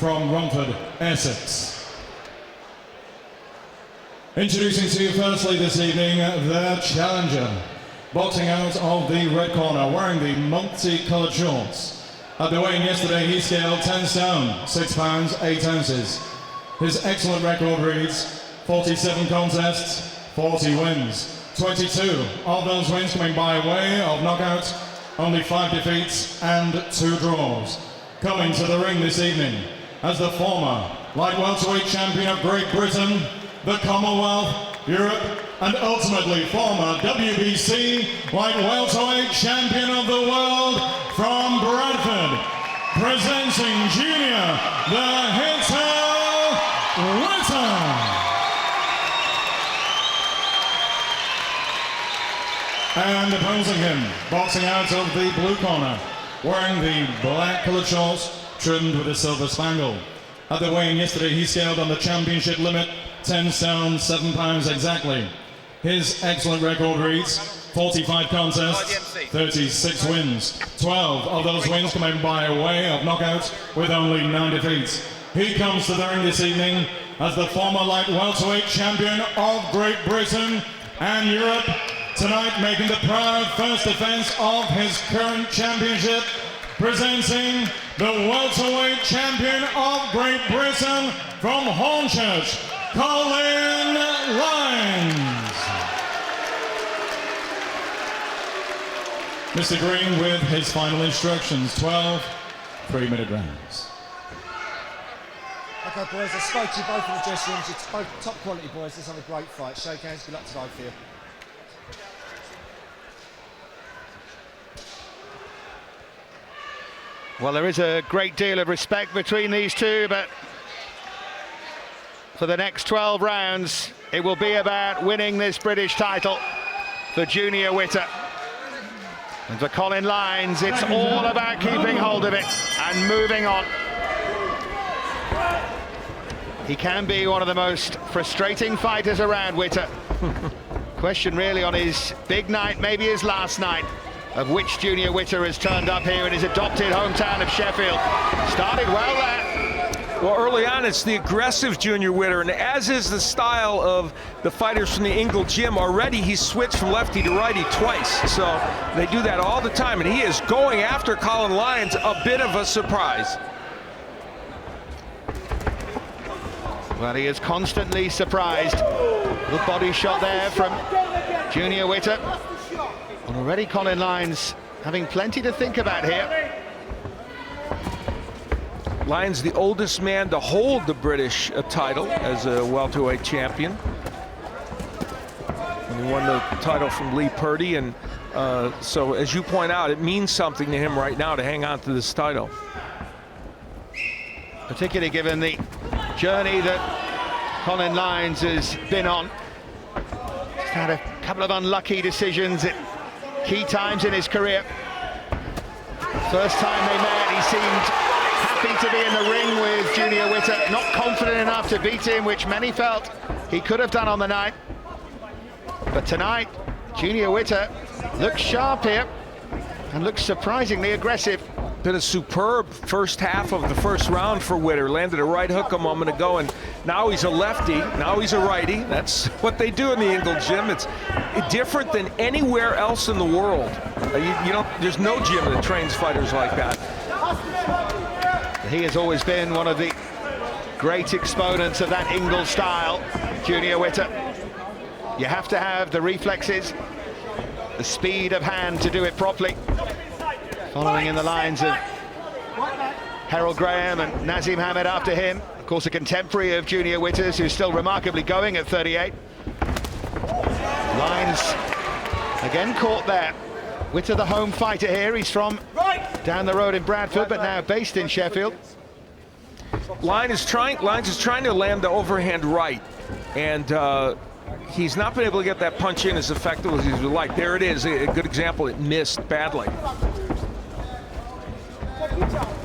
from Romford, Essex. Introducing to you firstly this evening, the challenger. Boxing out of the red corner, wearing the multi-coloured shorts. At the weigh-in yesterday, he scaled 10 stone, 6 pounds, 8 ounces. His excellent record reads 47 contests, 40 wins. 22 of those wins coming by way of knockout, only 5 defeats and 2 draws. Coming to the ring this evening as the former light welterweight champion of Great Britain, the Commonwealth, Europe, and ultimately former WBC light welterweight champion of the world from Bradford, presenting junior, the Witter. And opposing him, boxing out of the blue corner, wearing the black coloured shorts trimmed with a silver spangle. At the weigh-in yesterday, he scaled on the championship limit, 10 stone, 7 pounds exactly. His excellent record reads 45 contests, 36 wins. 12 of those wins coming by way of knockout with only 9 defeats. He comes to the ring this evening as the former light welterweight champion of Great Britain and Europe, tonight making the proud first defense of his current championship, presenting the welterweight champion of Great Britain from Hornchurch, Colin Lynes. Mr. Green with his final instructions, 12 3-minute rounds. Okay boys, I spoke to you both in the dressing rooms. It's both top quality boys. Let's have a great fight. Shake hands, good luck to both of you. Well, there is a great deal of respect between these two, but for the next 12 rounds, it will be about winning this British title for Junior Witter. And for Colin Lynes, it's all about keeping hold of it and moving on. He can be one of the most frustrating fighters around, Witter. Question really on his big night, maybe his last night, of which Junior Witter has turned up here in his adopted hometown of Sheffield. Started well there. Well, early on, it's the aggressive Junior Witter, and as is the style of the fighters from the Ingle gym, already he's switched from lefty to righty twice. So they do that all the time, and he is going after Colin Lynes, a bit of a surprise. Well, he is constantly surprised. Good body shot there from Junior Witter. And already Colin Lynes having plenty to think about here. Lynes, the oldest man to hold the British title as a welterweight champion. And he won the title from Lee Purdy, and so as you point out, it means something to him right now to hang on to this title. Particularly given the journey that Colin Lynes has been on. He's had a couple of unlucky decisions at key times in his career. First time they met, he seemed happy to be in the ring with Junior Witter, not confident enough to beat him, which many felt he could have done on the night. But tonight, Junior Witter looks sharp here and looks surprisingly aggressive. Been a superb first half of the first round for Witter. Landed a right hook a moment ago, and now he's a lefty, now he's a righty. That's what they do in the Ingle gym. It's different than anywhere else in the world. There's no gym that trains fighters like that. He has always been one of the great exponents of that Ingle style, Junior Witter. You have to have the reflexes, the speed of hand to do it properly. Following in the lines of Harold Graham and Nazim Hamed after him. Of course, a contemporary of Junior Witter's, who's still remarkably going at 38. Lynes again caught there. Witter, the home fighter here. He's from down the road in Bradford, but now based in Sheffield. Lynes is trying to land the overhand right, and he's not been able to get that punch in as effective as he would like. There it is, a good example. It missed badly.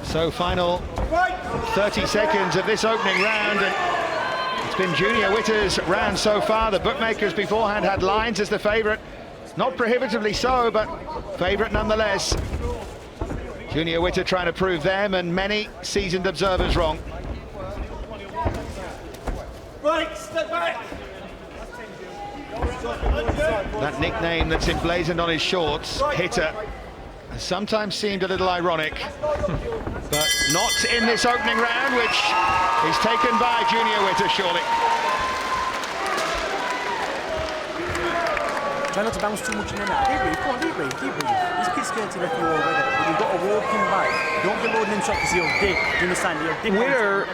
So final 30 seconds of this opening round, and it's been Junior Witter's round so far. The bookmakers beforehand had Lynes as the favourite. Not prohibitively so, but favourite nonetheless. Junior Witter trying to prove them and many seasoned observers wrong. That nickname that's emblazoned on his shorts, Hitter, has sometimes seemed a little ironic, but not in this opening round, which is taken by Junior Witter, surely. Try not to bounce too much in and out. Deep breathe, come on, deep breathe, deep breathe. He's kid scared to let you already, but you've got to walk him back. Don't be loading him shot because he'll dip. Do you understand? He'll dip. Witter,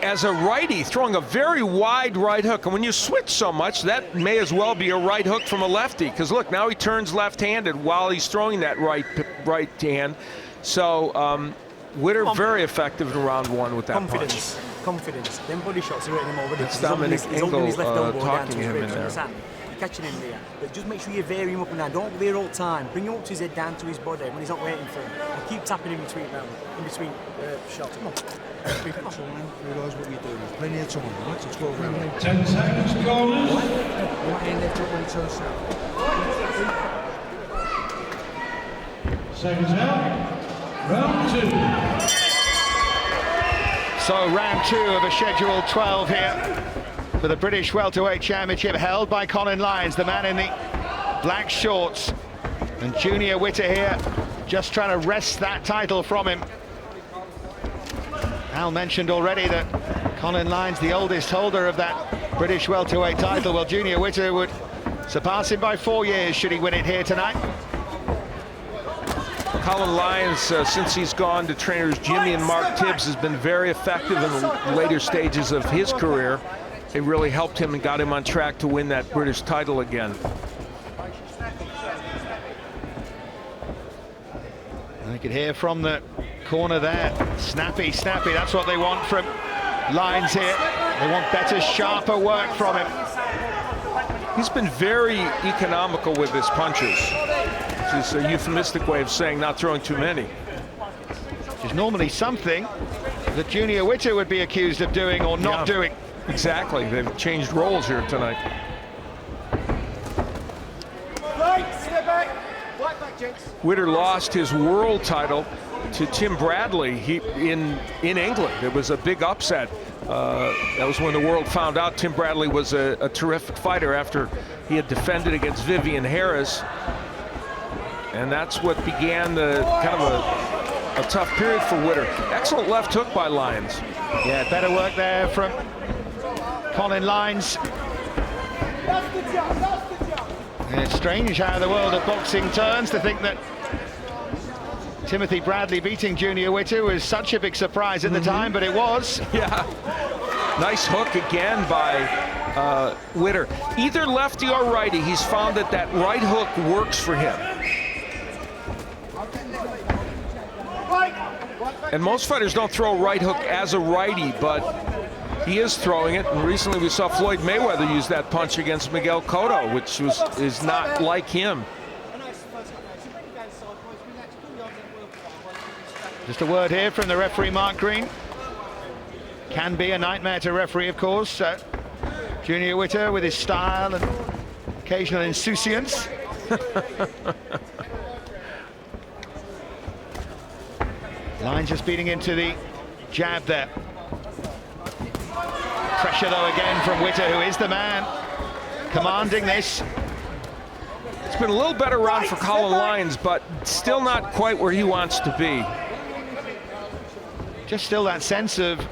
as a righty, throwing a very wide right hook, and when you switch so much, that may as well be a right hook from a lefty, because look, now he turns left-handed while he's throwing that right hand. So Witter very effective in round one with that punch. Confidence. Them body shots are hitting him already. It's Dominic Ingle talking to him in there. Catching him there, but just make sure you vary him up and down. Don't veer all the time. Bring him up to his head, down to his body when he's not waiting for him. And keep tapping in between shots. Come on. Realise what you're doing. There's plenty of time, right? It's 12 rounds. 10 seconds, Colin. Right hand, left hook when he turns south. Seconds out. Round 2. So round 2 of a scheduled 12 here for the British Welterweight Championship, held by Colin Lynes, the man in the black shorts. And Junior Witter here, just trying to wrest that title from him. Al mentioned already that Colin Lynes, the oldest holder of that British Welterweight title. Well, Junior Witter would surpass him by 4 years should he win it here tonight. Colin Lynes, since he's gone to trainers Jimmy and Mark Tibbs, has been very effective in the later stages of his career. It really helped him and got him on track to win that British title again. I could hear from the corner there, snappy, snappy, that's what they want from Lynes here. They want better, sharper work from him. He's been very economical with his punches, which is a euphemistic way of saying not throwing too many. Which is normally something that Junior Witter would be accused of doing or not doing. Exactly, they've changed roles here tonight. Witter lost his world title to Tim Bradley in England. It was a big upset. That was when the world found out Tim Bradley was a terrific fighter after he had defended against Vivian Harris. And that's what began the kind of a tough period for Witter. Excellent left hook by Lynes. Yeah, better work there from Colin Lynes. And it's strange how the world of boxing turns, to think that Timothy Bradley beating Junior Witter was such a big surprise at the time, but it was. Yeah, nice hook again by Witter. Either lefty or righty, he's found that that right hook works for him. And most fighters don't throw a right hook as a righty, but he is throwing it. And recently we saw Floyd Mayweather use that punch against Miguel Cotto, which is not like him. Just a word here from the referee, Mark Green. Can be a nightmare to referee, of course. Junior Witter with his style and occasional insouciance. Lynes just beating into the jab there. Pressure though again from Witter, who is the man commanding this. It's been a little better round for Colin Lynes, but still not quite where he wants to be. Just still that sense of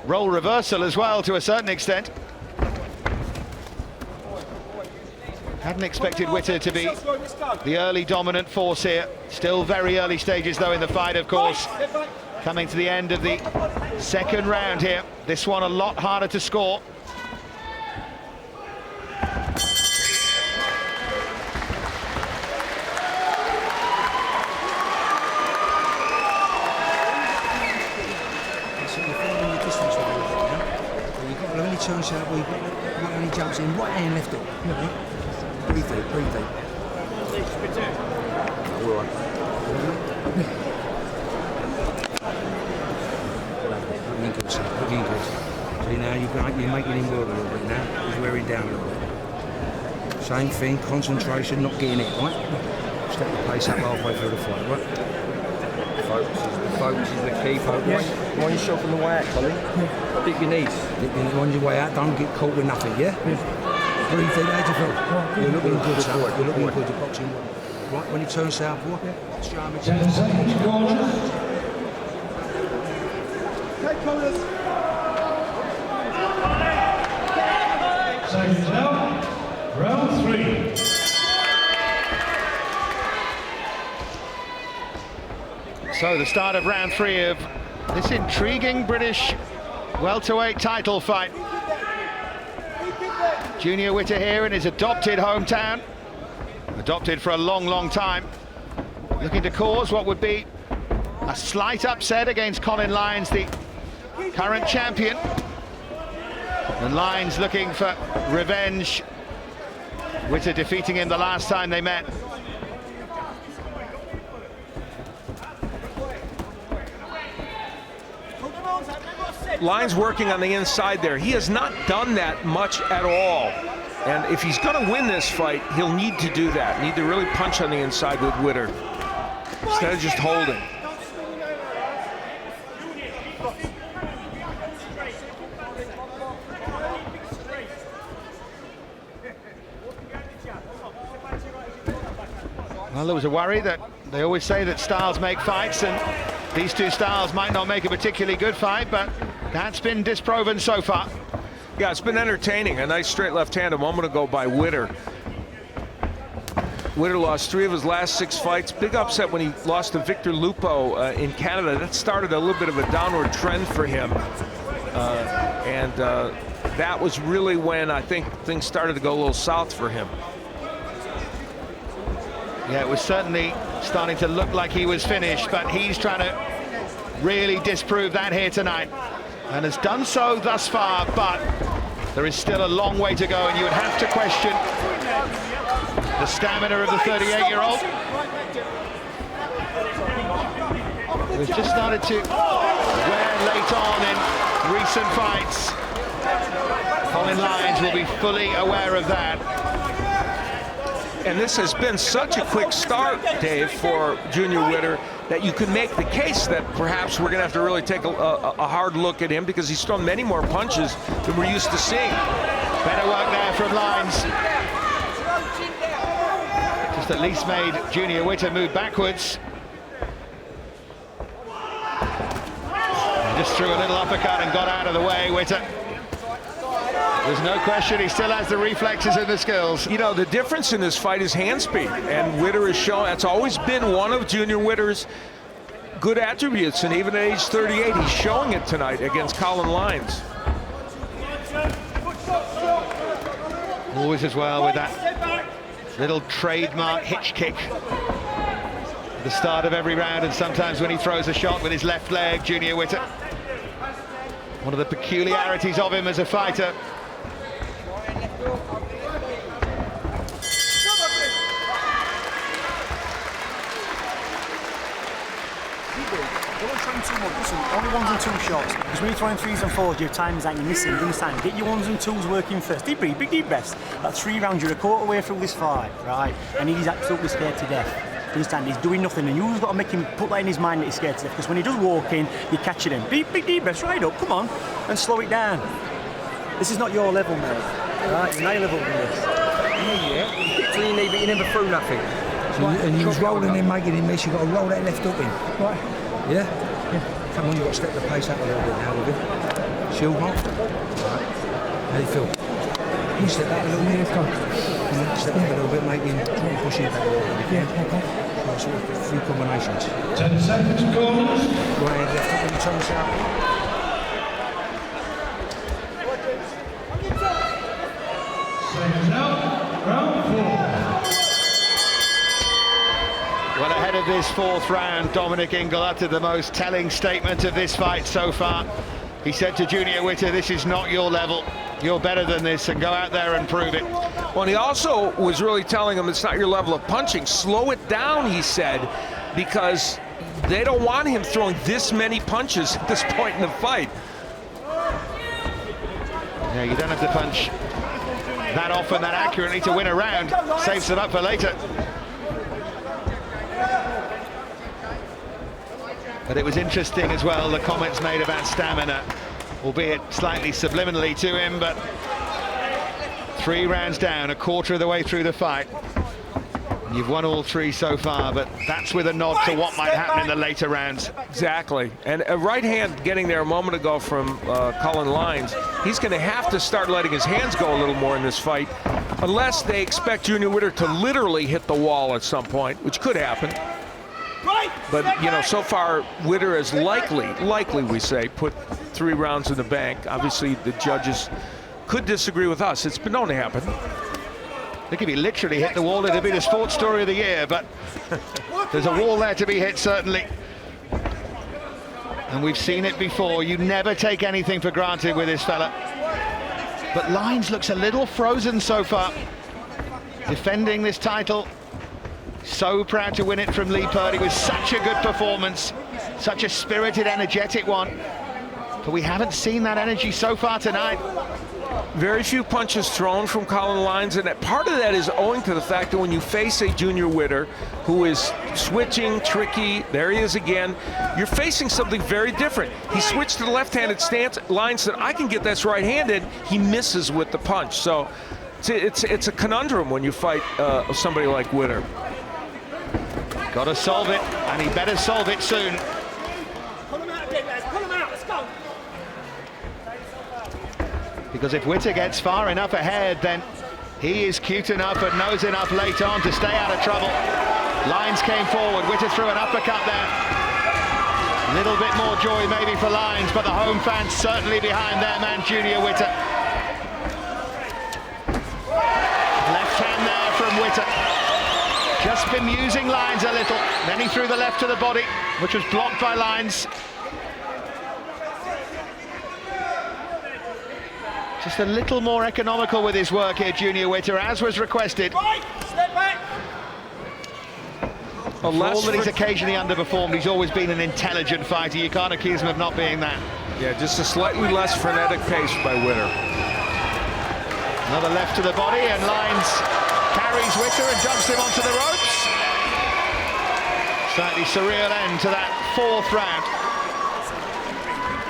role reversal as well, to a certain extent. Hadn't expected Witter to be the early dominant force here. Still very early stages though in the fight, of course. Coming to the end of the second round here. This one a lot harder to score. Turns out we've got only jumps in right hand, left hook. You know, breathe deep, breathe deep. All right. Looking good, sir. Looking good. See now you're making him work a little bit now. He's wearing down a little bit. Same thing, concentration, not getting it, right? Step the pace up halfway through the fight, right? Focus is the key. Focus. Wind yourself on the way out, Colin. Dip your knees. Wind your way out. Don't get caught with nothing, yeah? Breathe in, how do you feel? You're looking good, sport. You're looking good, you're boxing well. Right, when you turn southward, show me. 10 seconds, corners. Seconds out. Round 3. So the start of round 3 of this intriguing British welterweight title fight. Junior Witter here in his adopted hometown. Adopted for a long, long time. Looking to cause what would be a slight upset against Colin Lynes, the current champion. And Lynes looking for revenge. Witter defeating him the last time they met. Lynes working on the inside there. He has not done that much at all. And if he's going to win this fight, he'll need to do that. Need to really punch on the inside with Witter instead of just holding. Well, there was a worry that they always say that styles make fights, and these two styles might not make a particularly good fight, but that's been disproven so far. Yeah, it's been entertaining. A nice straight left hand a moment ago by Witter. Witter lost 3 of his last 6 fights. Big upset when he lost to Victor Lupo in Canada. That started a little bit of a downward trend for him. That was really when I think things started to go a little south for him. Yeah, it was certainly starting to look like he was finished, but he's trying to really disprove that here tonight, and has done so thus far, but there is still a long way to go, and you would have to question the stamina of the 38-year-old. We've just started to wear late on in recent fights. Colin Lynes will be fully aware of that. And this has been such a quick start, Dave, for Junior Witter, that you could make the case that perhaps we're going to have to really take a hard look at him, because he's thrown many more punches than we're used to seeing. Better work there from Lynes. Just at least made Junior Witter move backwards. Just threw a little uppercut and got out of the way, Witter. There's no question he still has the reflexes and the skills. You know, the difference in this fight is hand speed, and Witter has shown that's always been one of Junior Witter's good attributes, and even at age 38, he's showing it tonight against Colin Lynes. Always as well with that little trademark hitch kick at the start of every round, and sometimes when he throws a shot with his left leg, Junior Witter. One of the peculiarities of him as a fighter. Only 1s and 2 shots, because when you're throwing 3s and 4s, your time's like you're missing these times. Get your 1s and 2s working first. Deep breath, big deep breaths. That's 3 rounds, you're a quarter way through this fight, right? And he's absolutely scared to death. This time he's doing nothing, and you've got to make him put that in his mind that he's scared to death, because when he does walk in, you're catching him. Big deep breaths, right up, come on, and slow it down. This is not your level, mate. Right, you're my level with this. Yeah, you kicked to your knee, but you never threw nothing. So and you was rolling in, making him miss, you've got to roll that left hook in. Right. Yeah? Come on, you've got to step the pace up a little bit now with him. Shield mark. Right. How do you feel? Can you step back a little bit? Come on. Step back a little bit, make him try and push him back a little bit if you can. Okay. Sort of a few combinations. 10 seconds, corners. Right hand, left hook, when you turn this out. Seconds out. Round 4. Well, ahead of this 4th round, Dominic Ingle uttered the most telling statement of this fight so far. He said to Junior Witter, this is not your level. You're better than this, and go out there and prove it. Well, and he also was really telling him it's not your level of punching. Slow it down, he said, because they don't want him throwing this many punches at this point in the fight. Yeah, you don't have to punch that often, that accurately to win a round. Saves it up for later. But it was interesting as well, the comments made about stamina, albeit slightly subliminally to him, but 3 rounds down, a quarter of the way through the fight. You've won all 3 so far, but that's with a nod to what might happen in the later rounds. Exactly. And a right hand getting there a moment ago from Colin Lynes. He's going to have to start letting his hands go a little more in this fight, unless they expect Junior Witter to literally hit the wall at some point, which could happen. But, you know, so far, Witter has likely we say, put 3 rounds in the bank. Obviously, the judges could disagree with us. It's been known to happen. I think if he literally hit the wall, it'd be the sports story of the year, but there's a wall there to be hit, certainly. And we've seen it before. You never take anything for granted with this fella. But Lynes looks a little frozen so far. Defending this title. So proud to win it from Lee Purdy. It was such a good performance. Such a spirited, energetic one. But we haven't seen that energy so far tonight. Very few punches thrown from Colin Lynes, and part of that is owing to the fact that when you face a Junior Witter who is switching, tricky, there he is again, you're facing something very different. He switched to the left-handed stance. Lynes said, I can get this right-handed. He misses with the punch. So it's a conundrum when you fight somebody like Witter. Got to solve it, and he better solve it soon. Pull him out a bit, Les. Pull him out. Let's go. Because if Witter gets far enough ahead, then he is cute enough and knows enough late on to stay out of trouble. Lynes came forward. Witter threw an uppercut there. A little bit more joy maybe for Lynes, but the home fans certainly behind their man Junior Witter. Left hand there from Witter. Just bemusing Lynes a little. Then he threw the left to the body, which was blocked by Lynes. Just a little more economical with his work here, Junior Witter, as was requested. Step back. For all that he's occasionally underperformed, he's always been an intelligent fighter. You can't accuse him of not being that. Yeah, just a slightly less frenetic pace by Witter. Another left to the body, and Lynes carries Witter and dumps him onto the ropes. Slightly surreal end to that 4th round.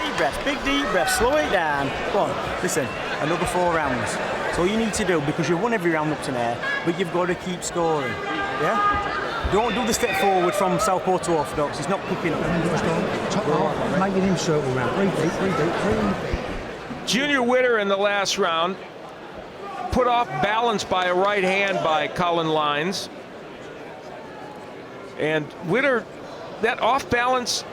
Deep breath, big deep breath, slow it down. Go on, listen, another 4 rounds. That's all you need to do, because you've won every round up to there, but you've got to keep scoring, yeah? Don't do the step forward from southpaw to orthodox, it's not picking up. Top right, making him circle round. 3 deep. Junior Witter in the last round, put off balance by a right hand by Colin Lynes. And Witter, that off-balance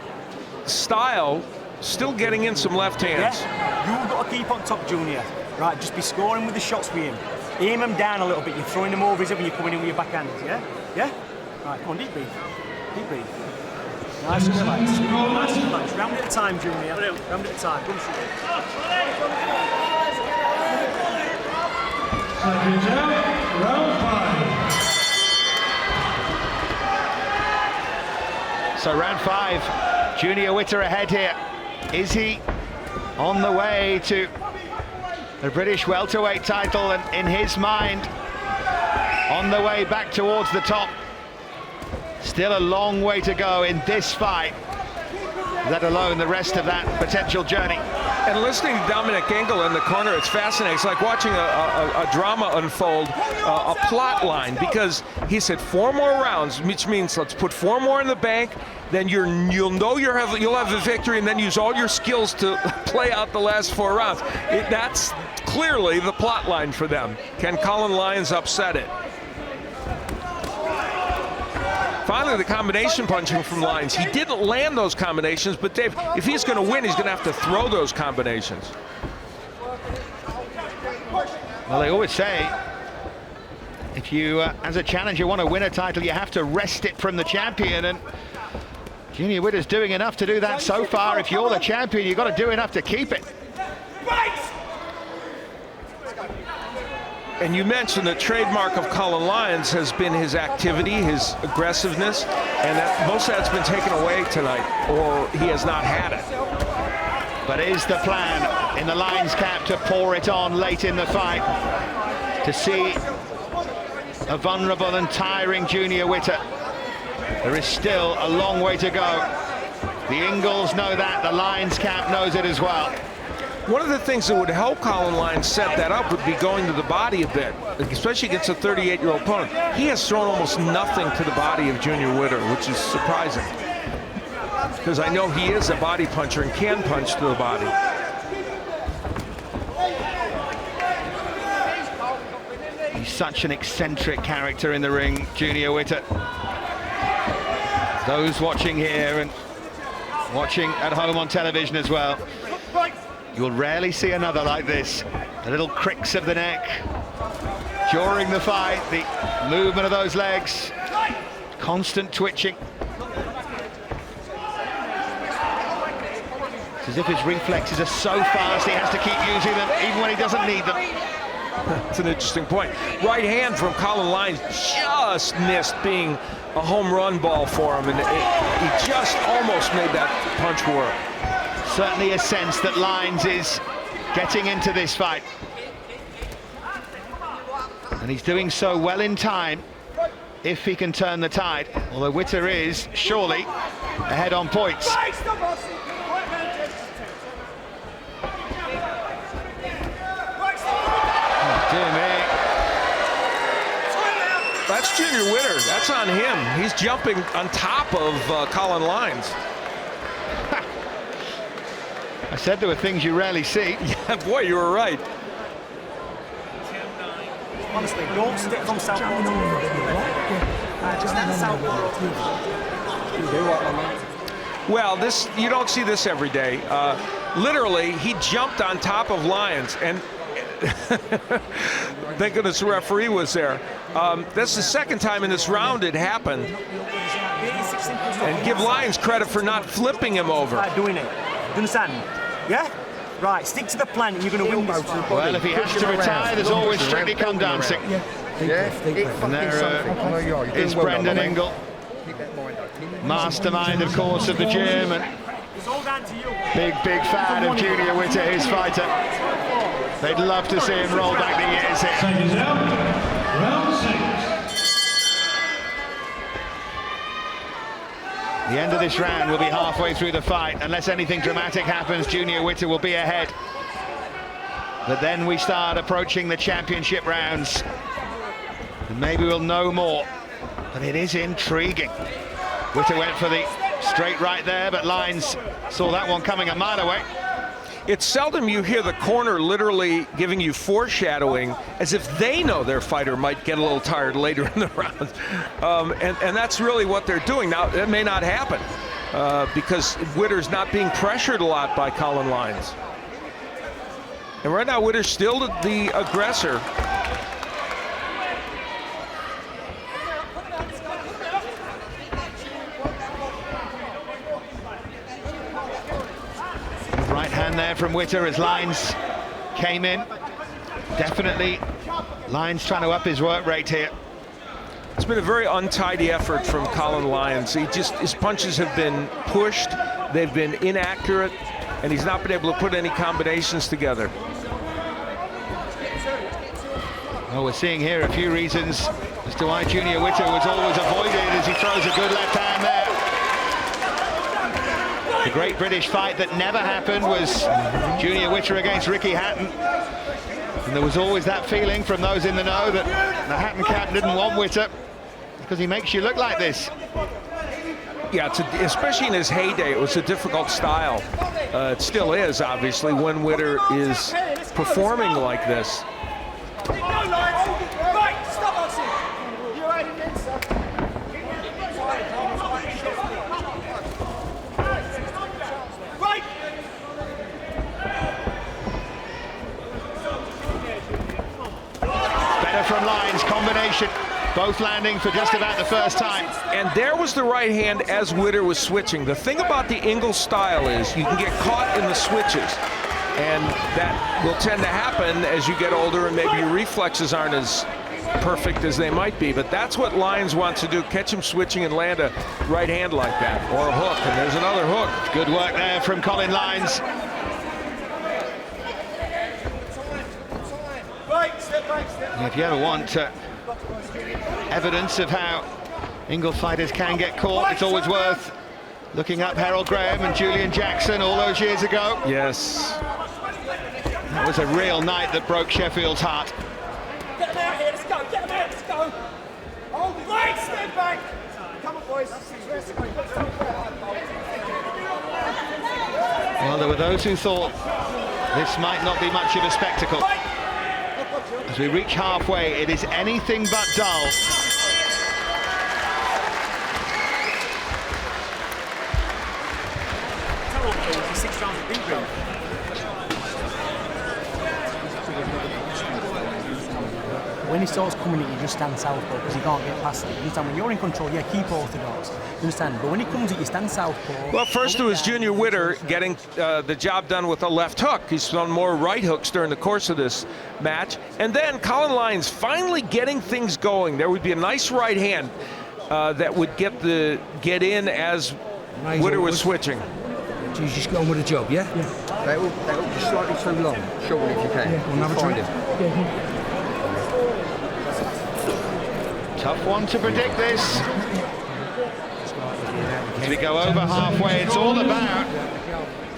style, still getting in some left hands. Yeah, you've got to keep on top, Junior. Right, just be scoring with the shots with him. Aim him down a little bit, you're throwing him over his head when you're coming in with your backhand, yeah? Yeah? Right, come on, deep breathe. Deep breathe. Nice and relaxed. Nice and relaxed. Round at a time, Junior. Round at a time. Come shoot. Seconds out, round 5. So round 5, Junior Witter ahead here. Is he on the way to the British welterweight title, and in his mind, on the way back towards the top? Still a long way to go in this fight, let alone the rest of that potential journey. And listening to Dominic Ingle in the corner, it's fascinating. It's like watching a drama unfold, a plot line, because he said 4 more rounds, which means let's put 4 more in the bank, then you'll know you'll have the victory, and then use all your skills to play out the last 4 rounds. That's clearly the plot line for them. Can Colin Lynes upset it? Finally, the combination punching from Lynes. He didn't land those combinations, but Dave, if he's going to win, he's going to have to throw those combinations. Well, they always say, if you, as a challenger, want to win a title, you have to wrest it from the champion, and Junior Witter's doing enough to do that so far. If you're the champion, you've got to do enough to keep it. And you mentioned the trademark of Colin Lynes has been his activity, his aggressiveness, and that most of that's been taken away tonight, or he has not had it. But is the plan in the Lynes camp to pour it on late in the fight, to see a vulnerable and tiring Junior Witter? There is still a long way to go. The Ingles know that, the Lynes camp knows it as well. One of the things that would help Colin Lynes set that up would be going to the body a bit, especially against a 38-year-old opponent. He has thrown almost nothing to the body of Junior Witter, which is surprising, because I know he is a body puncher and can punch to the body. He's such an eccentric character in the ring, Junior Witter. Those watching here and watching at home on television as well, you'll rarely see another like this. The little cricks of the neck during the fight, the movement of those legs, constant twitching. It's as if his reflexes are so fast he has to keep using them even when he doesn't need them. That's an interesting point. Right hand from Colin Lynes just missed being a home run ball for him, and he just almost made that punch work. Certainly a sense that Lynes is getting into this fight, and he's doing so well in time if he can turn the tide, although Witter is surely ahead on points. Dear me. That's Junior Witter. That's on him. He's jumping on top of Colin Lynes. I said there were things you rarely see. Yeah, boy, you were right. Honestly, don't stick from southpaw. Just that southpaw. Well, this, you don't see this every day. Literally, he jumped on top of Lynes, and thank goodness the referee was there. That's the second time in this round it happened. And give Lynes credit for not flipping him over. Doing it. You understand? Yeah? Right, stick to the plan and you're going to win this fight. Well, if he has to retire, there's always Strictly Come Dancing. And there is Brendan Ingle, mastermind, of course, of the gym, and big fan of Junior Witter, his fighter. They'd love to see him roll back the years here. Seconds out. Round 6. The end of this round will be halfway through the fight. Unless anything dramatic happens, Junior Witter will be ahead. But then we start approaching the championship rounds, and maybe we'll know more. But it is intriguing. Witter went for the straight right there, but Lynes saw that one coming a mile away. It's seldom you hear the corner literally giving you foreshadowing as if they know their fighter might get a little tired later in the round. And that's really what they're doing. Now, that may not happen because Witter's not being pressured a lot by Colin Lynes. And right now, Witter's still the aggressor. Right hand there from Witter as Lynes came in. Definitely Lynes trying to up his work rate here. It's been a very untidy effort from Colin Lynes. His punches have been pushed, they've been inaccurate, and he's not been able to put any combinations together. Well, we're seeing here a few reasons as to why Junior Witter was always avoided as he throws a good left hand there. The great British fight that never happened was Junior Witter against Ricky Hatton. And there was always that feeling from those in the know that the Hatton camp didn't want Witter because he makes you look like this. Yeah, especially in his heyday, it was a difficult style. It still is, obviously, when Witter is performing like this. From Lynes, combination, both landing for just about the first time. And there was the right hand as Witter was switching. The thing about the Ingle style is you can get caught in the switches, and that will tend to happen as you get older and maybe your reflexes aren't as perfect as they might be. But that's what Lynes wants to do, catch him switching and land a right hand like that, or a hook, and there's another hook. Good work there from Colin Lynes. If you ever want evidence of how Ingle fighters can get caught, it's always worth Looking up Harold Graham and Julian Jackson all those years ago. Yes. That was a real night that broke Sheffield's heart. Get him out here, let's go, get him out, let's go. Hold it, right, step back. Come on, boys. Well, there were those who thought this might not be much of a spectacle. As we reach halfway, it is anything but dull. When he starts coming in, you just stand southpaw because you can't get past it. You understand? When you're in control, yeah, keep orthodox. You understand? But when he comes in, you stand southpaw. Well, first it was Junior Witter getting the job done with a left hook. He's done more right hooks during the course of this match. And then Colin Lynes finally getting things going. There would be a nice right hand that would get in as Witter was switching. He's just going with a job, yeah? They're all just slightly too long. Surely if you can. Yeah, we'll have a try. Tough one to predict this. As we go over halfway, it's all about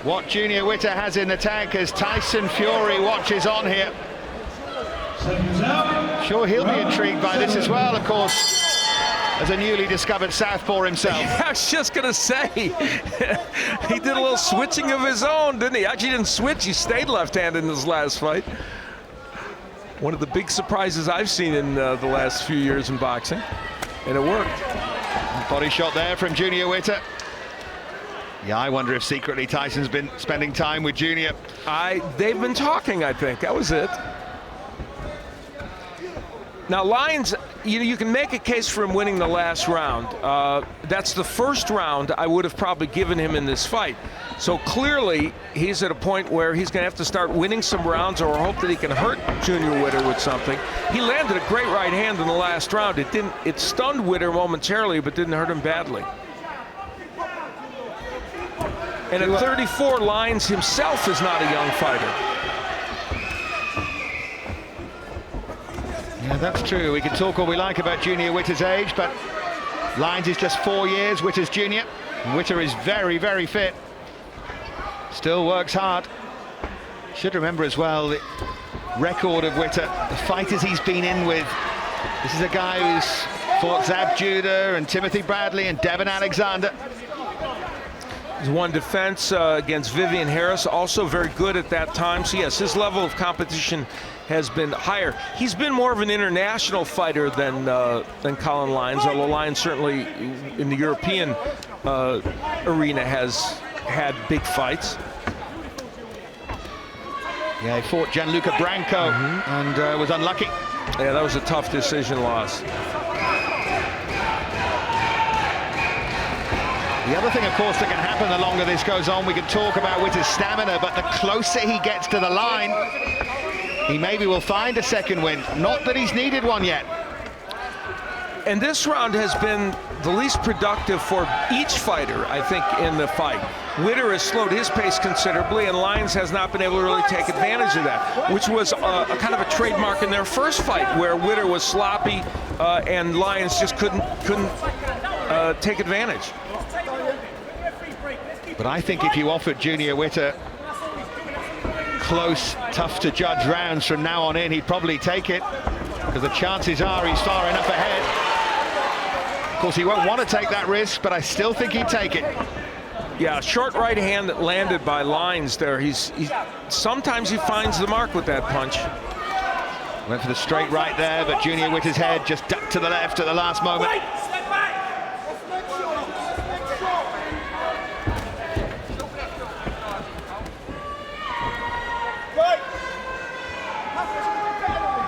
what Junior Witter has in the tank as Tyson Fury watches on here. Sure, he'll be intrigued by this as well, of course, as a newly discovered southpaw himself. I was just going to say, he did a little switching of his own, didn't he? Actually didn't switch, he stayed left-handed in his last fight. One of the big surprises I've seen in the last few years in boxing, and it worked. Body shot there from Junior Witter. Yeah, I wonder if secretly Tyson's been spending time with Junior. They've been talking, I think. That was it. Now, Lynes, you can make a case for him winning the last round. That's the first round I would have probably given him in this fight. So clearly, he's at a point where he's going to have to start winning some rounds or hope that he can hurt Junior Witter with something. He landed a great right hand in the last round. It stunned Witter momentarily, but didn't hurt him badly. And at 34, Lynes himself is not a young fighter. Yeah, that's true. We can talk all we like about Junior Witter's age, but Lynes is just 4 years, Witter's junior. And Witter is very, very fit. Still works hard. Should remember as well the record of Witter, the fighters he's been in with. This is a guy who's fought Zab Judah and Timothy Bradley and Devin Alexander. He's won defense against Vivian Harris, also very good at that time. So yes, his level of competition has been higher. He's been more of an international fighter than Colin Lynes, although Lynes certainly in the European arena has had big fights. Yeah, he fought Gianluca Branco and was unlucky. Yeah, that was a tough decision loss. The other thing, of course, that can happen the longer this goes on, we can talk about Witter's stamina, but the closer he gets to the line, he maybe will find a second win. Not that he's needed one yet. And this round has been the least productive for each fighter, I think, in the fight. Witter has slowed his pace considerably, and Lynes has not been able to really take advantage of that, which was a kind of a trademark in their first fight, where Witter was sloppy and Lynes just couldn't take advantage. But I think if you offered Junior Witter close, tough to judge rounds from now on in, he'd probably take it, because the chances are he's far enough ahead. Of course, he won't want to take that risk, but I still think he'd take it. Yeah, short right hand that landed by Lynes there. Sometimes he finds the mark with that punch. Went for the straight right there, but Junior Witter's head just ducked to the left at the last moment.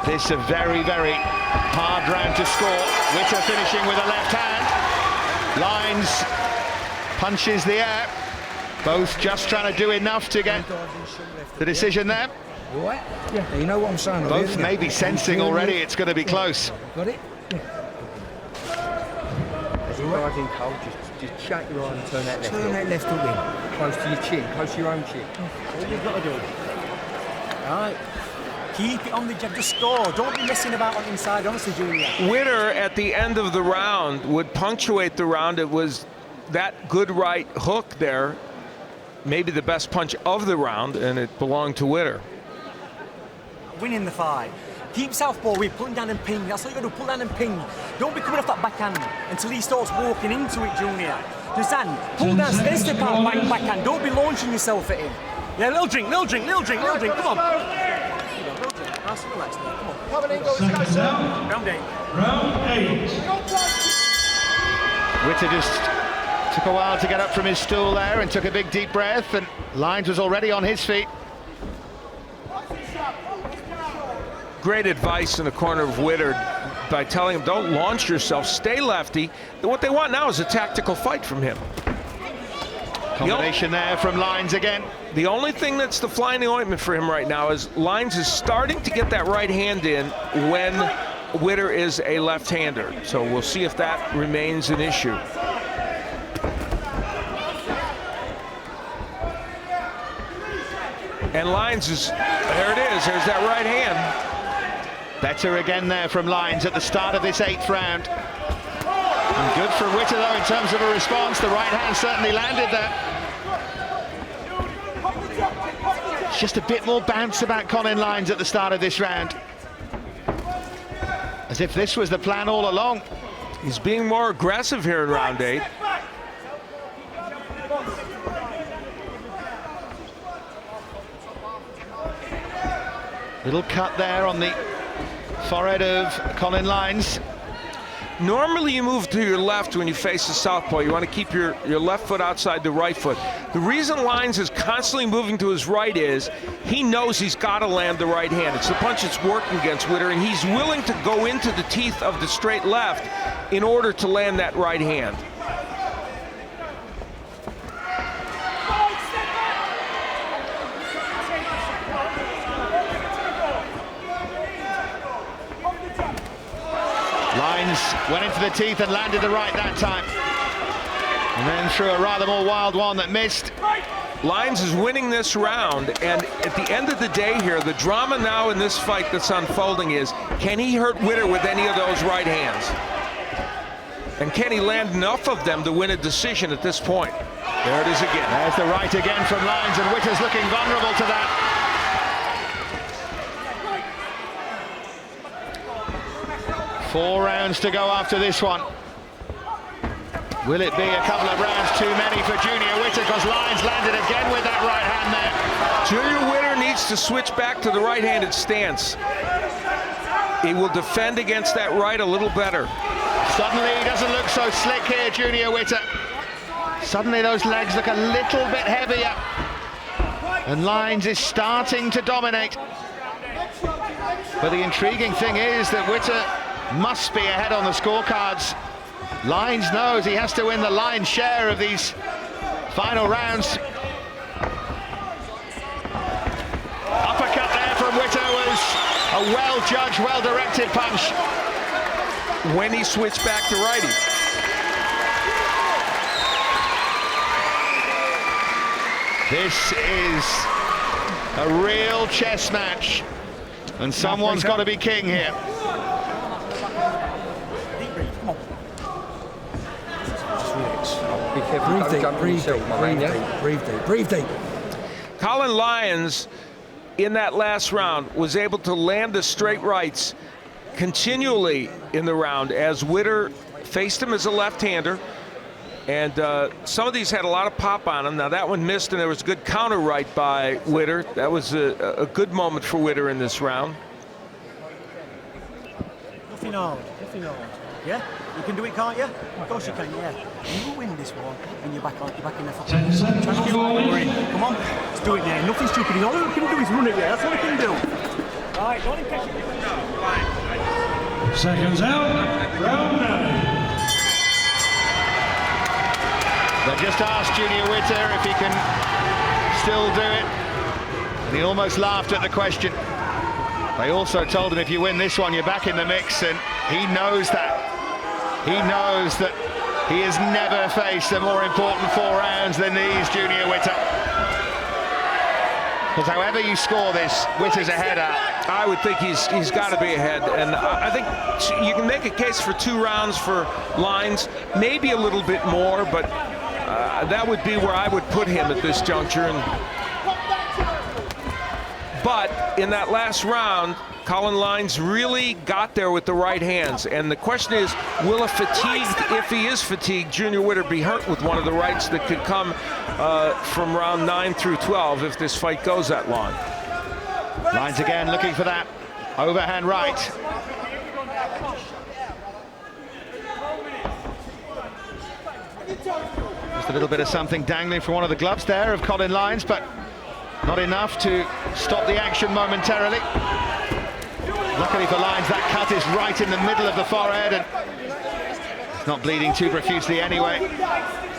This is a very, very hard round to score. Witter finishing with a left hand. Lynes punches the air. Both just trying to do enough to get the decision there. Right? Yeah, you know what I'm saying. Both may be sensing already it's going to be close. Got it? As you dive in cold, just shake your eye and turn that left hook. Turn that left hook in. Close to your chin, close to your own chin. All you've got to do. All right. Keep it on the jab, just score. Don't be messing about on the inside, honestly, Junior. Witter, at the end of the round, would punctuate the round. It was that good right hook there, maybe the best punch of the round, and it belonged to Witter. Winning the fight. Keep southpaw with, pulling down and ping. That's what you got to do, pull down and ping. Don't be coming off that backhand until he starts walking into it, Junior. Understand? Pull down, then step out, backhand. Don't be launching yourself at him. Yeah, little drink, come on. Little drink, come on. Nice, relax now, come on. Seconds out. Round 8. Round 8. Witter just took a while to get up from his stool there and took a big deep breath, and Lynes was already on his feet. Great advice in the corner of Witter by telling him, don't launch yourself, stay lefty. What they want now is a tactical fight from him. Combination there from Lynes again. The only thing that's the fly in the ointment for him right now is Lynes is starting to get that right hand in when Witter is a left-hander. So we'll see if that remains an issue. And Lynes is, there it is, there's that right hand. Better again there from Lynes at the start of this 8th round. And good for Witter though in terms of a response. The right hand certainly landed there. It's just a bit more bounce about Colin Lynes at the start of this round. As if this was the plan all along. He's being more aggressive here in round 8. Little cut there on the forehead of Colin Lynes. Normally you move to your left when you face the southpaw. You want to keep your left foot outside the right foot. The reason Lynes is constantly moving to his right is he knows he's got to land the right hand. It's the punch that's working against Witter, and he's willing to go into the teeth of the straight left in order to land that right hand. Lynes went into the teeth and landed the right that time. And then threw a rather more wild one that missed. Lynes is winning this round, and at the end of the day here, the drama now in this fight that's unfolding is, can he hurt Witter with any of those right hands? And can he land enough of them to win a decision at this point? There it is again. There's the right again from Lynes, and Witter's looking vulnerable to that. 4 rounds to go after this one. Will it be a couple of rounds too many for Junior Witter, because Lynes landed again with that right hand there. Junior Witter needs to switch back to the right-handed stance. He will defend against that right a little better. Suddenly he doesn't look so slick here, Junior Witter. Suddenly those legs look a little bit heavier. And Lynes is starting to dominate. But the intriguing thing is that Witter must be ahead on the scorecards. Lynes knows he has to win the lion's share of these final rounds. Uppercut there from Witter was a well-judged, well-directed punch. When he switched back to righty. This is a real chess match, and someone's got to be king here. Breathe deep. Colin Lynes in that last round was able to land the straight rights continually in the round as Witter faced him as a left-hander, and some of these had a lot of pop on them. Now that one missed, and there was a good counter right by Witter. That was a good moment for Witter in this round. Nothing hard. Yeah? You can do it, can't you? Of course you can, yeah. You win this one, and you're back in the 10 seconds. Come on, let's do it there. Nothing stupid. All we can do is run it there. That's all we can do. Right, don't impress you. Seconds out. Round 9. They just asked Junior Witter if he can still do it, and he almost laughed at the question. They also told him, if you win this one, you're back in the mix, and he knows that. He knows that he has never faced a more important 4 rounds than these, Junior Witter. Because however you score this, Witter's ahead at. I would think he's got to be ahead, and I think you can make a case for 2 rounds for Lynes, maybe a little bit more, but That would be where I would put him at this juncture. But in that last round, Colin Lynes really got there with the right hands. And the question is, will a fatigued, if he is fatigued, Junior Witter be hurt with one of the rights that could come from round 9 through 12 if this fight goes that long? Lynes again looking for that overhand right. Just a little bit of something dangling from one of the gloves there of Colin Lynes, but not enough to stop the action momentarily. Luckily for Lynes, that cut is right in the middle of the forehead, and it's not bleeding too profusely anyway.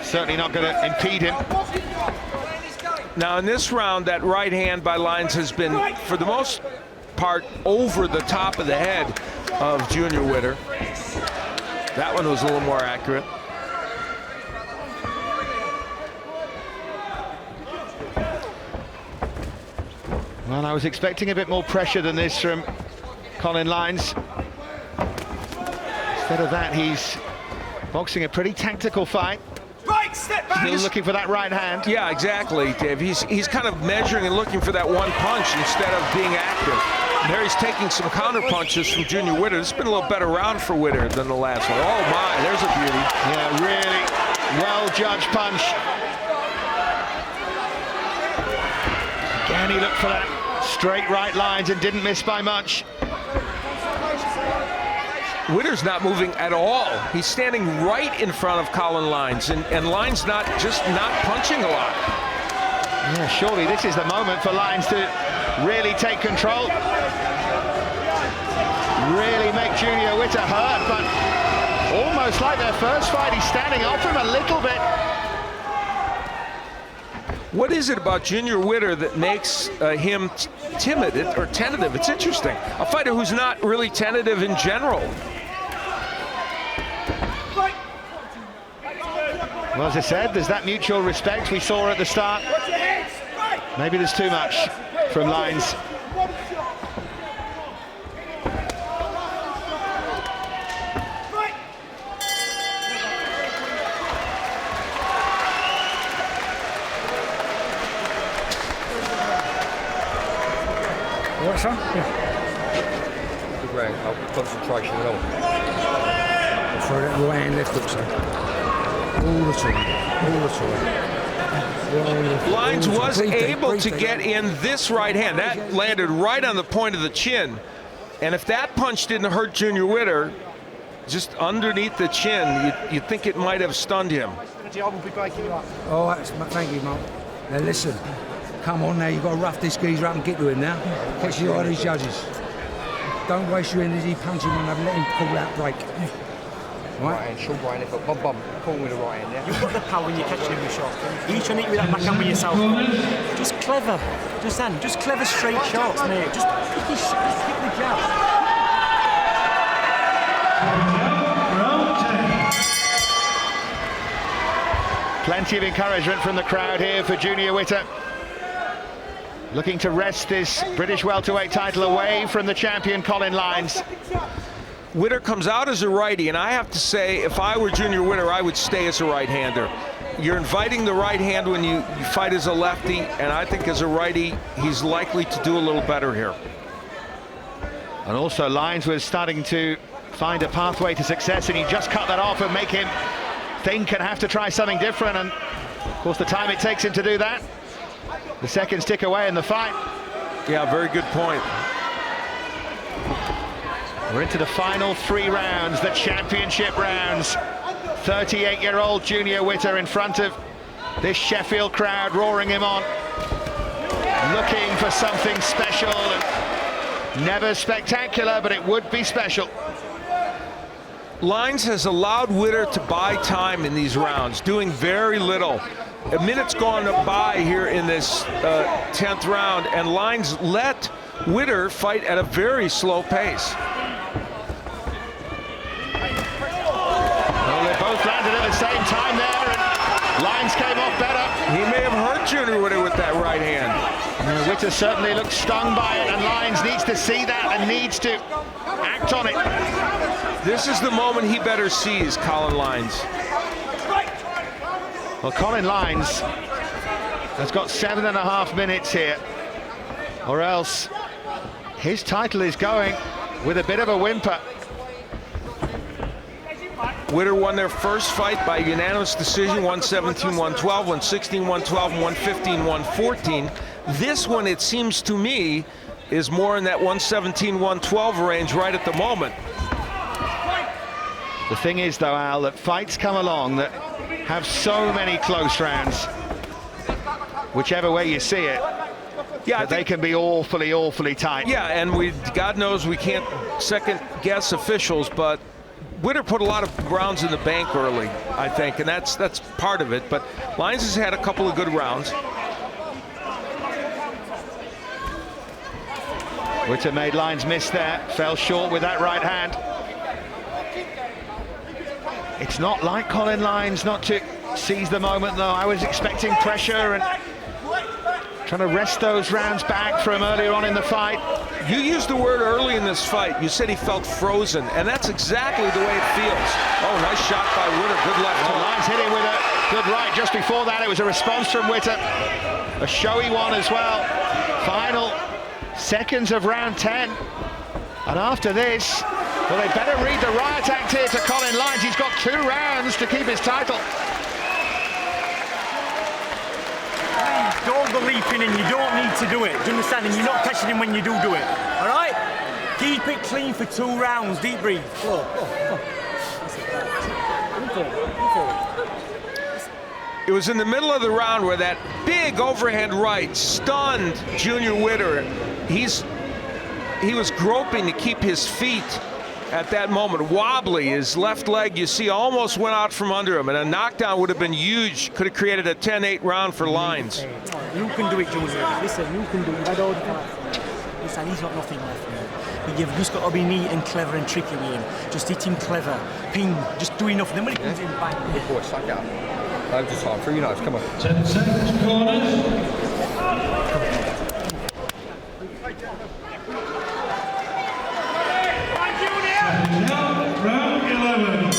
Certainly not going to impede him. Now in this round, that right hand by Lynes has been, for the most part, over the top of the head of Junior Witter. That one was a little more accurate. Well, I was expecting a bit more pressure than this from Colin Lynes. Instead of that, he's boxing a pretty tactical fight. Right, step back. Still looking for that right hand. Yeah, exactly, Dave. He's kind of measuring and looking for that one punch instead of being active. And there he's taking some counter punches from Junior Witter. This has been a little better round for Witter than the last one. Oh my, there's a beauty. Yeah, really well-judged punch. Again, he looked for that straight right lines and didn't miss by much. Witter's not moving at all. He's standing right in front of Colin Lynes, and Lynes not punching a lot. Yeah, surely this is the moment for Lynes to really take control. Really make Junior Witter hurt, but almost like their first fight, he's standing off him a little bit. What is it about Junior Witter that makes him timid or tentative? It's interesting. A fighter who's not really tentative in general. Well, as I said, there's that mutual respect we saw at the start. Maybe there's too much from Lynes. What, son? Yeah. Good round, concentration at all. Throw that right hand left hook, son. All the time. Lynes was able to get in this right hand. That landed right on the point of the chin. And if that punch didn't hurt Junior Witter, just underneath the chin, you'd think it might have stunned him. I will be breaking you up. Oh, thank you, Mark. Now listen, come on now, you've got to rough this geezer up and get to him now. Catch the eye of these judges. Don't waste your energy punching one another, let him call out break. Right hand, short right hand, left hook, bum, call with the right hand, yeah? You've got the power when you're catching him with shots. You trying to hit with that backhand with yourself. Just clever. Just clever straight shots, mate. Just pick the jab. Plenty of encouragement from the crowd here for Junior Witter. Looking to wrest this British welterweight title away from the champion Colin Lynes. Witter comes out as a righty, and I have to say, if I were Junior Witter, I would stay as a right-hander. You're inviting the right hand when you fight as a lefty, and I think as a righty, he's likely to do a little better here. And also Lynes was starting to find a pathway to success, and he just cut that off and make him think and have to try something different. And of course, the time it takes him to do that, the seconds tick away in the fight. Yeah, very good point. We're into the final 3 rounds, the championship rounds. 38-year-old Junior Witter in front of this Sheffield crowd, roaring him on, looking for something special. Never spectacular, but it would be special. Lynes has allowed Witter to buy time in these rounds, doing very little. A minute's gone by here in this 10th round, and Lynes let Witter fight at a very slow pace. Well, they both landed at the same time there, and Lynes came off better. He may have hurt Junior Witter with that right hand. Yeah, Witter certainly looked stung by it, and Lynes needs to see that and needs to act on it. This is the moment he better seize, Colin Lynes. Well, Colin Lynes has got 7.5 minutes here, or else his title is going with a bit of a whimper. Witter won their first fight by unanimous decision, 117-112, 116-112, and 115-114. This one, it seems to me, is more in that 117-112 range right at the moment. The thing is, though, Al, that fights come along that have so many close rounds, whichever way you see it, yeah, they can be awfully, awfully tight. Yeah, and God knows we can't second guess officials, but Witter put a lot of rounds in the bank early, I think, and that's part of it. But Lynes has had a couple of good rounds. Witter made Lynes miss there, fell short with that right hand. It's not like Colin Lynes not to seize the moment, though. I was expecting pressure and trying to wrest those rounds back from earlier on in the fight. You used the word early in this fight. You said he felt frozen, and that's exactly the way it feels. Oh, nice shot by Witter. Good left hook. Lynes hit him with a good right. Just before that, it was a response from Witter. A showy one as well. Final seconds of round 10. And after this, well, they better read the riot act here to Colin Lynes. He's got 2 rounds to keep his title. Don't go leaping in, you don't need to do it. Do you understand? And you're not catching him when you do it. All right? Keep it clean for 2 rounds. Deep breathe. It was in the middle of the round where that big overhand right stunned Junior Witter. He was groping to keep his feet at that moment. Wobbly, his left leg, you see, almost went out from under him, and a knockdown would have been huge. Could have created a 10-8 round for Lynes. You can do it, Junior. Listen, you can do it. You've had all the fights. Listen, he's got nothing left, man. But you've just got to be neat and clever and tricky with him. Just hit him clever. Ping. Just do enough. Then when he comes in, bang. Good boy, suck out. Loads of time. Through your nose, come on. 10 seconds, corners. Round 11.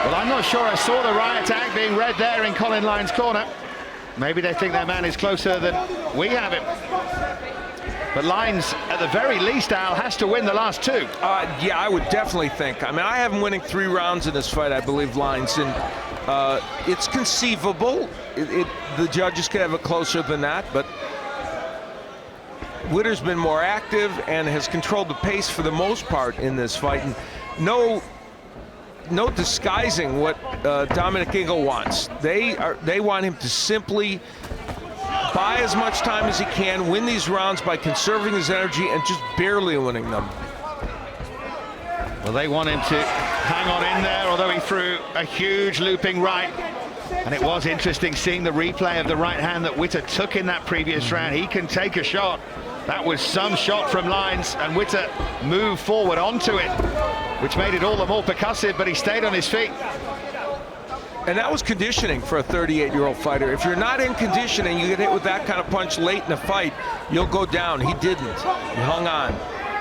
Well, I'm not sure I saw the riot act being read there in Colin Lynes' corner. Maybe they think their man is closer than we have him. But Lynes, at the very least, Al, has to win the last 2. Yeah, I would definitely think. I mean, I have him winning 3 rounds in this fight, I believe, Lynes. And it's conceivable. The judges could have it closer than that, but Witter's been more active and has controlled the pace for the most part in this fight. And no disguising what Dominic Ingle wants. They want him to simply buy as much time as he can, win these rounds by conserving his energy and just barely winning them. Well, they want him to hang on in there, although he threw a huge looping right. And it was interesting seeing the replay of the right hand that Witter took in that previous round. He can take a shot. That was some shot from Lynes, and Witter moved forward onto it, which made it all the more percussive, but he stayed on his feet. And that was conditioning for a 38-year-old fighter. If you're not in conditioning, you get hit with that kind of punch late in the fight, you'll go down. He didn't. He hung on.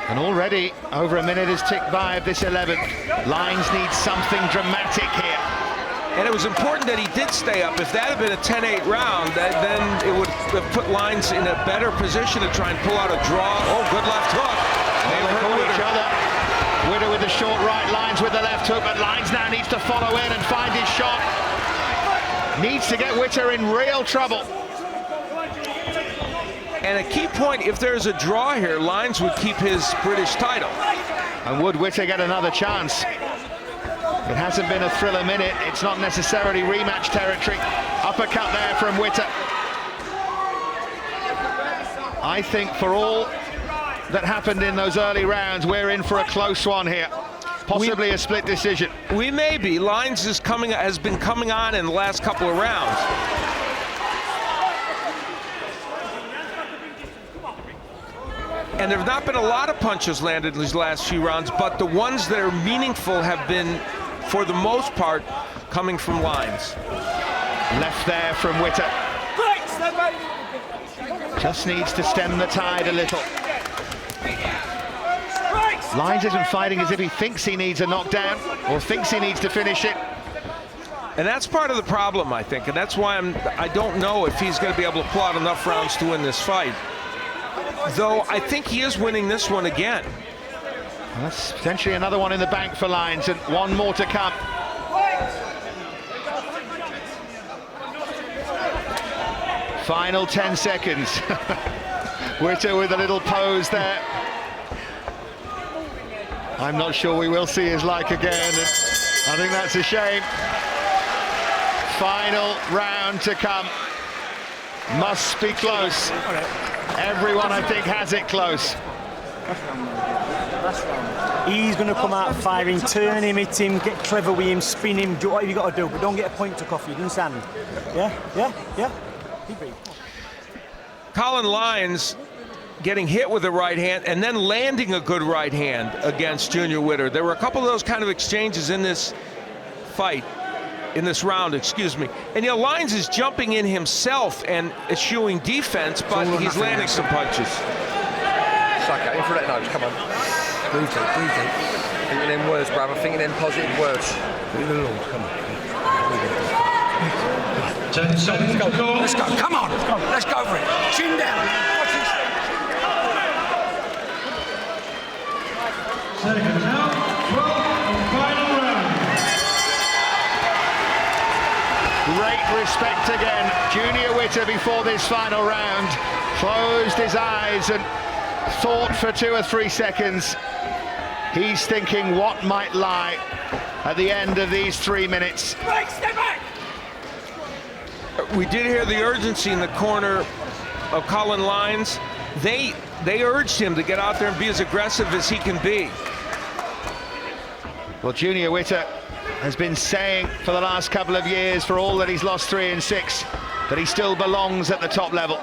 And already over a minute has ticked by of this 11th. Lynes needs something dramatic here. And it was important that he did stay up. If that had been a 10-8 round, then it would have put Lynes in a better position to try and pull out a draw. Oh, good left hook. They call each other. Witter with the short right, Lynes with the left hook, but Lynes now needs to follow in and find his shot. Needs to get Witter in real trouble. And a key point, if there's a draw here, Lynes would keep his British title. And would Witter get another chance? It hasn't been a thriller minute. It's not necessarily rematch territory. Uppercut there from Witter. I think for all that happened in those early rounds, we're in for a close one here. Possibly a split decision. We may be. Lynes has been coming on in the last couple of rounds. And there have not been a lot of punches landed in these last few rounds, but the ones that are meaningful have been, for the most part, coming from Lynes. Left there from Witter. Just needs to stem the tide a little. Lynes isn't fighting as if he thinks he needs a knockdown or thinks he needs to finish it. And that's part of the problem, I think, and that's why I don't know if he's going to be able to pull out enough rounds to win this fight. Though I think he is winning this one again. Well, that's potentially another one in the bank for Lynes, and one more to come. Final 10 seconds. Witter with a little pose there. I'm not sure we will see his like again, and I think that's a shame. Final round to come. Must be close. Everyone, I think, has it close. He's going to come out firing, turn him, hit him, get clever with him, spin him, do whatever you got to do, but don't get a point took off you, do you understand? Yeah. Colin Lynes getting hit with the right hand and then landing a good right hand against Junior Witter. There were a couple of those kind of exchanges in this fight, in this round, excuse me. And you know, Lynes is jumping in himself and eschewing defense, but he's landing some punches. Suck it, in for that nose, come on. Breathe deep. Thinking them words, brother, thinking them positive words. Breathe along, come on. 10 seconds to go. Let's go, come on. Let's go for it. Chin down. Seconds out. 12 and final round. Great respect again. Junior Witter before this final round closed his eyes and thought for 2 or 3 seconds. He's thinking what might lie at the end of these 3 minutes. Step back! We did hear the urgency in the corner of Colin Lynes. They urged him to get out there and be as aggressive as he can be. Well, Junior Witter has been saying for the last couple of years, for all that he's lost 3 and 6, that he still belongs at the top level.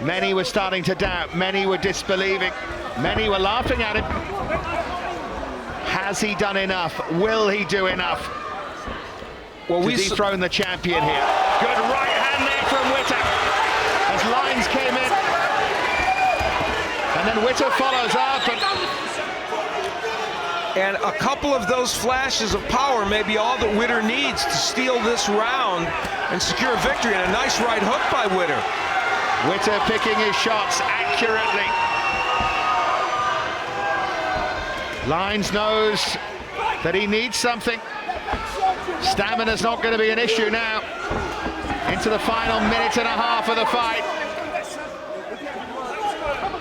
Many were starting to doubt, many were disbelieving, many were laughing at him. Has he done enough? Will he do enough to dethrone the champion here? Good right hand there from Witter as Lynes came in. And then Witter follows up. And a couple of those flashes of power may be all that Witter needs to steal this round and secure a victory. And a nice right hook by Witter. Witter picking his shots accurately. Lynes knows that he needs something. Stamina's not going to be an issue now. Into the final minute and a half of the fight.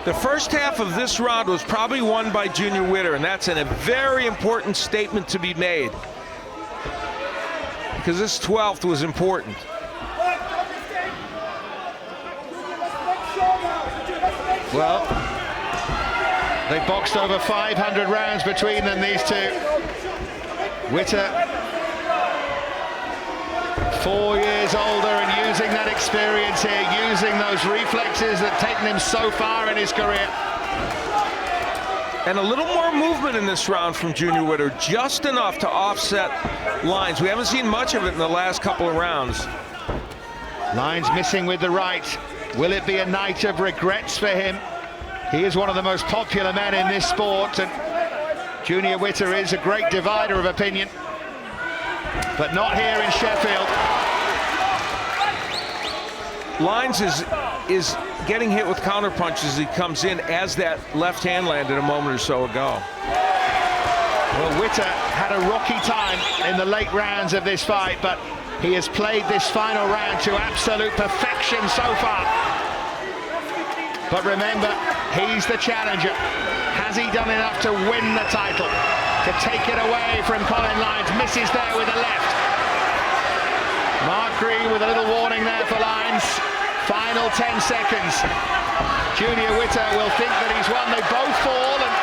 The first half of this round was probably won by Junior Witter, and that's a very important statement to be made. Because this 12th was important. Well, they boxed over 500 rounds between them, these two. Witter, 4 years older and using that experience here, using those reflexes that have taken him so far in his career. And a little more movement in this round from Junior Witter, just enough to offset Lynes. We haven't seen much of it in the last couple of rounds. Lynes missing with the right. Will it be a night of regrets for him? He is one of the most popular men in this sport, and Junior Witter is a great divider of opinion, but not here in Sheffield. Lynes is getting hit with counter punches as he comes in, as that left hand landed a moment or so ago. Well, Witter had a rocky time in the late rounds of this fight, but he has played this final round to absolute perfection so far. But remember, he's the challenger. Has he done enough to win the title? To take it away from Colin Lynes. Misses there with the left. Mark Green with a little warning there for Lynes. Final 10 seconds. Junior Witter will think that he's won. They both fall, and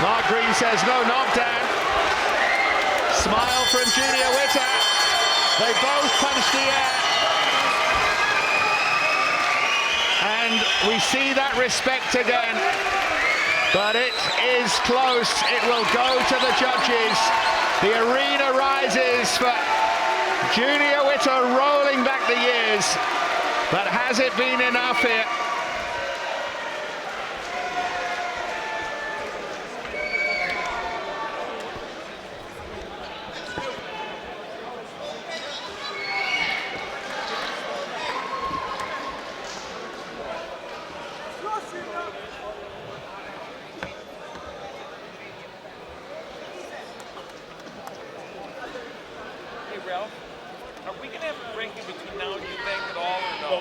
Mark Green says no knockdown. Smile from Junior Witter. They both punch the air. And we see that respect again. But it is close. It will go to the judges. The arena rises for Junior Witter, rolling back the years. But has it been enough here? have a ranking between now and you think at all, or no?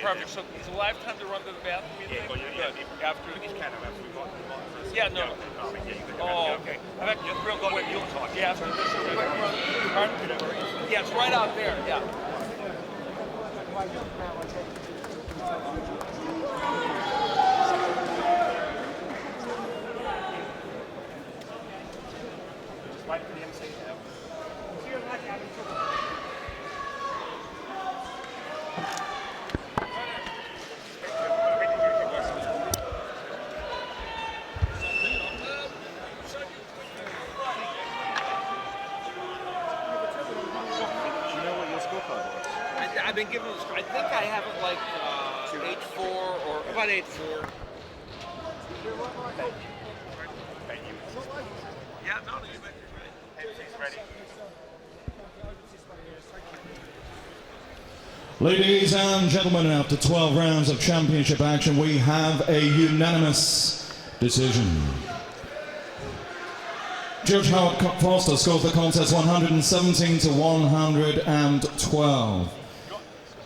Perfect. So it's a lifetime to run to the bathroom, you think? After each kind of yeah, no. Oh, okay. In fact, real quick, you'll talk. Yeah, after this quick run. Yeah, it's right out there, yeah. I've been given, I think I have it like 8-4 or about 8-4. Yeah, no, you might be right. Hennessy's ready. Ladies and gentlemen, after 12 rounds of championship action, we have a unanimous decision. Judge Howard Foster scores the contest 117 to 112.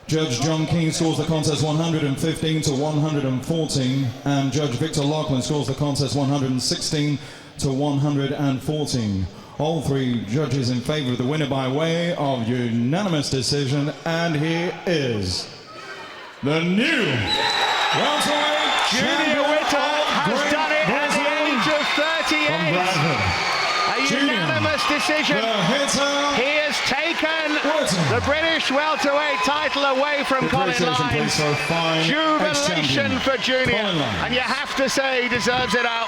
Judge John King scores the contest 115 to 114, and Judge Victor Lachlan scores the contest 116 to 114. All three judges in favor of the winner by way of unanimous decision, and he is the new welterweight Junior Witter has done it at the age of 38. A unanimous decision. He has taken the British welterweight title away from Colin Lynes. Jubilation for Junior. And you have to say he deserves it out.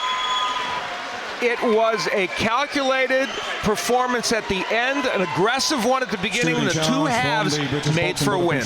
It was a calculated performance at the end, an aggressive one at the beginning, and the two halves made for a win.